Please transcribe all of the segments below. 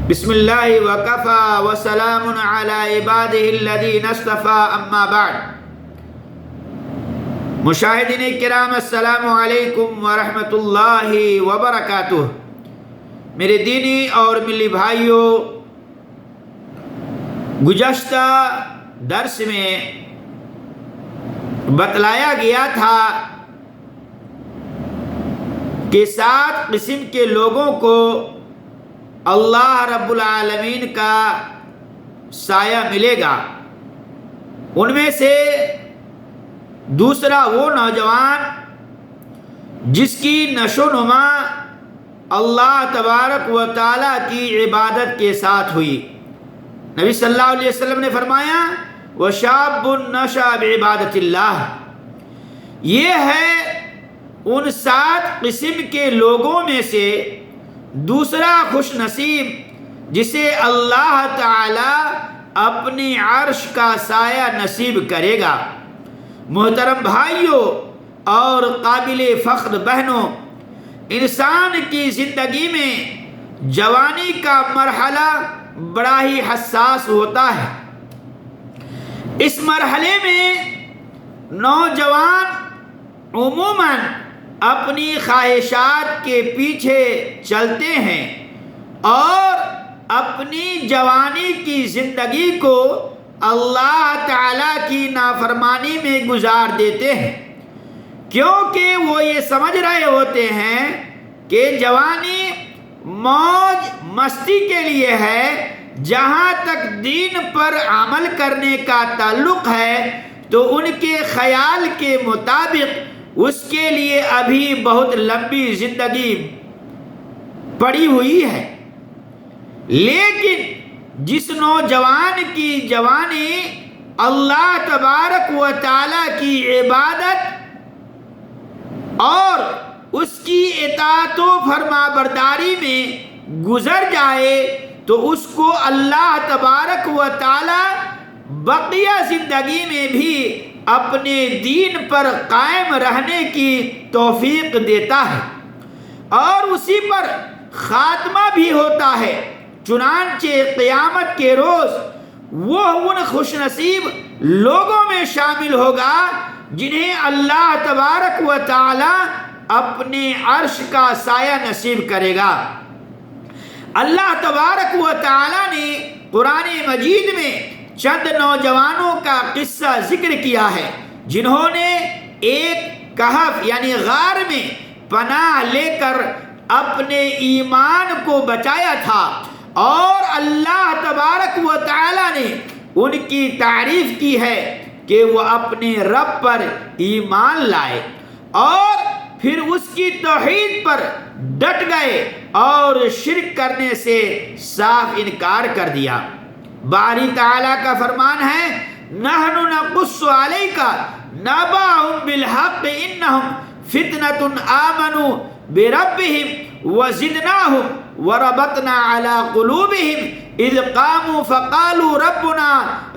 بسم اللہ وکفا وسلام علی عبادہ الذین اصطفى اما بعد۔ مشاہدین کرام السلام علیکم ورحمۃ اللہ وبرکاتہ۔ میرے دینی اور ملی بھائیوں، گزشتہ درس میں بتلایا گیا تھا کہ 7 قسم کے لوگوں کو اللہ رب العالمین کا سایہ ملے گا۔ ان میں سے دوسرا وہ نوجوان جس کی نشو نما اللہ تبارک و تعالیٰ کی عبادت کے ساتھ ہوئی۔ نبی صلی اللہ علیہ وسلم نے فرمایا وَشَابٌ نَشَأَ بِعِبَادَةِ اللَّهِ۔ یہ ہے ان 7 قسم کے لوگوں میں سے دوسرا خوش نصیب جسے اللہ تعالی اپنی عرش کا سایہ نصیب کرے گا۔ محترم بھائیوں اور قابل فخر بہنوں، انسان کی زندگی میں جوانی کا مرحلہ بڑا ہی حساس ہوتا ہے۔ اس مرحلے میں نوجوان عموماً اپنی خواہشات کے پیچھے چلتے ہیں اور اپنی جوانی کی زندگی کو اللہ تعالیٰ کی نافرمانی میں گزار دیتے ہیں، کیونکہ وہ یہ سمجھ رہے ہوتے ہیں کہ جوانی موج مستی کے لیے ہے۔ جہاں تک دین پر عمل کرنے کا تعلق ہے تو ان کے خیال کے مطابق اس کے لیے ابھی بہت لمبی زندگی پڑی ہوئی ہے۔ لیکن جس نوجوان کی جوانی اللہ تبارک و تعالیٰ کی عبادت اور اس کی اطاعت و فرما برداری میں گزر جائے تو اس کو اللہ تبارک و تعالیٰ بقیہ زندگی میں بھی اپنے دین پر قائم رہنے کی توفیق دیتا ہے اور اسی پر خاتمہ بھی ہوتا ہے۔ چنانچہ قیامت کے روز وہ ان خوش نصیب لوگوں میں شامل ہوگا جنہیں اللہ تبارک و تعالی اپنے عرش کا سایہ نصیب کرے گا۔ اللہ تبارک و تعالی نے قرآن مجید میں چند نوجوانوں کا قصہ ذکر کیا ہے جنہوں نے ایک کہف یعنی غار میں پناہ لے کر اپنے ایمان کو بچایا تھا، اور اللہ تبارک و تعالی نے ان کی تعریف کی ہے کہ وہ اپنے رب پر ایمان لائے اور پھر اس کی توحید پر ڈٹ گئے اور شرک کرنے سے صاف انکار کر دیا۔ باری تعالیٰ کا فرمان ہے نحن نقص علیک نبأہم بالحق انہم فتنة آمنوا بربہم وزدناہم وربطنا علی قلوبہم اذ قاموا فقالوا ربنا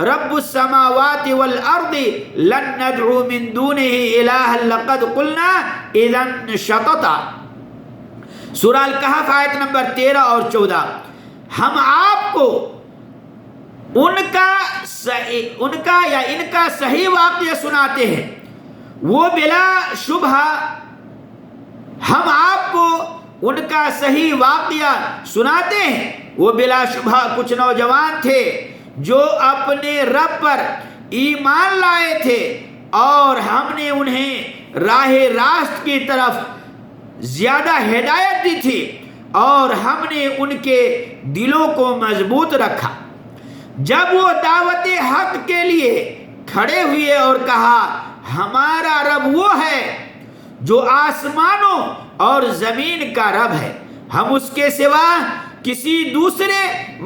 رب السماوات والارض لن ندعو من دونہ الہا لقد قلنا اذا شططا۔ سورہ الکہف آیت نمبر 13 اور 14۔ ہم آپ کو ان کا صحیح واقعہ سناتے ہیں، وہ بلا شبہ ہم آپ کو ان کا صحیح واقعہ سناتے ہیں۔ وہ بلا شبہ کچھ نوجوان تھے جو اپنے رب پر ایمان لائے تھے اور ہم نے انہیں راہ راست کی طرف زیادہ ہدایت دی تھی اور ہم نے ان کے دلوں کو مضبوط رکھا۔ جب وہ دعوت حق کے لیے کھڑے ہوئے اور کہا ہمارا رب وہ ہے جو آسمانوں اور زمین کا رب ہے، ہم اس کے سوا کسی دوسرے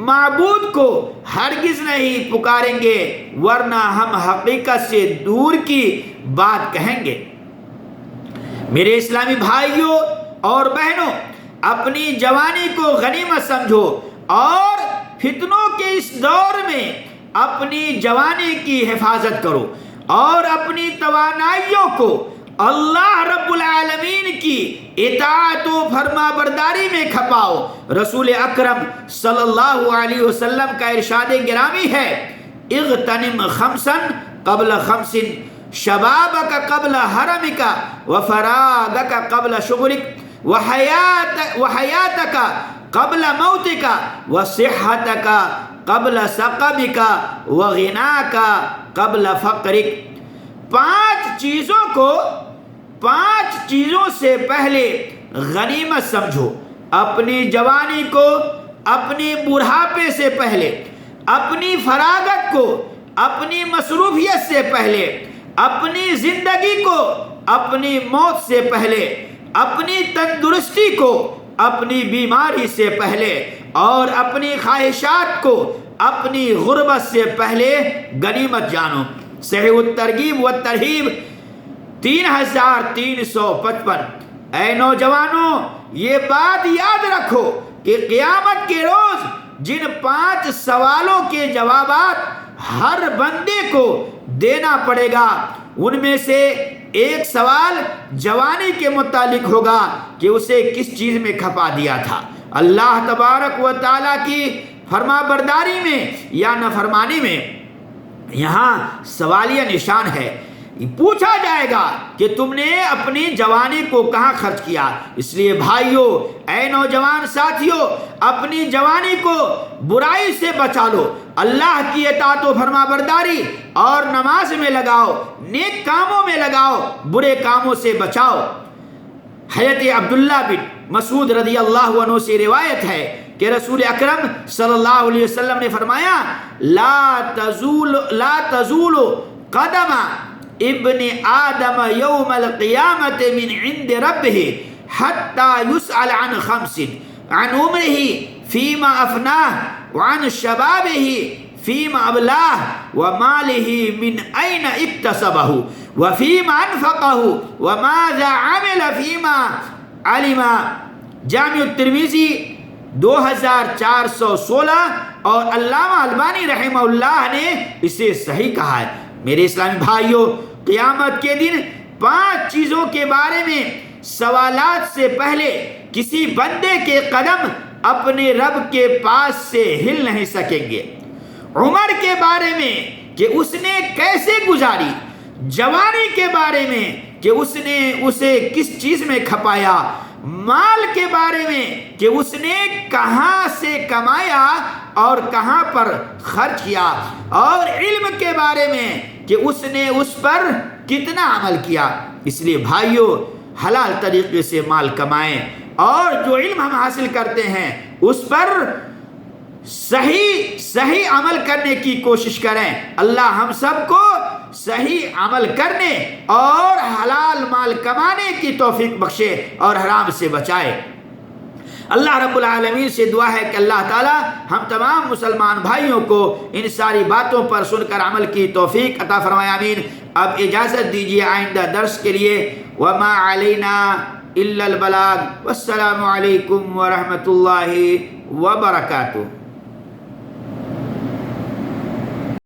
معبود کو ہرگز نہیں پکاریں گے ورنہ ہم حقیقت سے دور کی بات کہیں گے۔ میرے اسلامی بھائیوں اور بہنوں، اپنی جوانی کو غنیمت سمجھو اور فتنوں کے اس دور میں اپنی جوانی کی حفاظت کرو اور اپنی توانائیوں کو اللہ رب العالمین کی اطاعت و فرما برداری میں کھپاؤ۔ رسول اکرم صلی اللہ علیہ وسلم کا ارشاد گرامی ہے، اغتنم خمسا قبل خمس، شبابک قبل حرمک وفراغک قبل شغلک وحیاتک قبل موتک وصحتک قبل سقمک وغناک قبل فقرک۔ پانچ چیزوں سے پہلے غنیمت سمجھو، اپنی جوانی کو اپنی بڑھاپے سے پہلے، اپنی فراغت کو اپنی مصروفیت سے پہلے، اپنی زندگی کو اپنی موت سے پہلے، اپنی تندرستی کو اپنی بیماری سے پہلے، اور اپنی خواہشات کو اپنی غربت سے پہلے غنیمت جانو۔ صحیح الترغیب والترہیب 3355۔ اے نوجوانوں، یہ بات یاد رکھو کہ قیامت کے روز جن 5 سوالوں کے جوابات ہر بندے کو دینا پڑے گا، ان میں سے ایک سوال جوانی کے متعلق ہوگا کہ اسے کس چیز میں کھپا دیا تھا، اللہ تبارک و تعالیٰ کی فرما برداری میں یا نافرمانی میں۔ یہاں سوالیہ نشان ہے، پوچھا جائے گا کہ تم نے اپنی جوانی کو کہاں خرچ کیا۔ اس لیے بھائیو، اے نوجوان ساتھیو، اپنی جوانی کو برائی سے بچا لو، اللہ کی اطاعت و فرما برداری اور نماز میں لگاؤ، نیک کاموں میں لگاؤ، برے کاموں سے بچاؤ۔ حضرت عبداللہ بن مسعود رضی اللہ عنہ سے روایت ہے کہ رسول اکرم صلی اللہ علیہ وسلم نے فرمایا، لا تزول قدم ابن آدم یوم القیامت من عند ربہ حتی یسأل عن 5، عن عمرہ فیما افناہ، وعن شبابہ فیما ابلاہ، ومالہ من این اکتسبہ، وفیما انفقہ، وماذا عمل فیما علم۔ جامع الترمذی 2416، اور علامہ البانی رحمہ اللہ نے اسے صحیح کہا ہے۔ میرے اسلامی بھائیوں، قیامت کے دن 5 چیزوں کے بارے میں سوالات سے پہلے کسی بندے کے قدم اپنے رب کے پاس سے ہل نہیں سکیں گے۔ عمر کے بارے میں کہ اس نے کیسے گزاری، جوانی کے بارے میں کہ اس نے اسے کس چیز میں کھپایا، مال کے بارے میں کہ اس نے کہاں سے کمایا اور کہاں پر خرچ کیا، اور علم کے بارے میں کہ اس نے اس پر کتنا عمل کیا۔ اس لیے بھائیو، حلال طریقے سے مال کمائیں، اور جو علم ہم حاصل کرتے ہیں اس پر صحیح عمل کرنے کی کوشش کریں۔ اللہ ہم سب کو صحیح عمل کرنے اور حلال مال کمانے کی توفیق بخشے اور حرام سے بچائے۔ اللہ رب العالمین سے دعا ہے کہ اللہ تعالی ہم تمام مسلمان بھائیوں کو ان ساری باتوں پر سن کر عمل کی توفیق عطا فرمائے، آمین۔ اب اجازت دیجیے آئندہ درس کے لیے، وما علینا الا البلاغ، والسلام علیکم ورحمۃ اللہ وبرکاتہ۔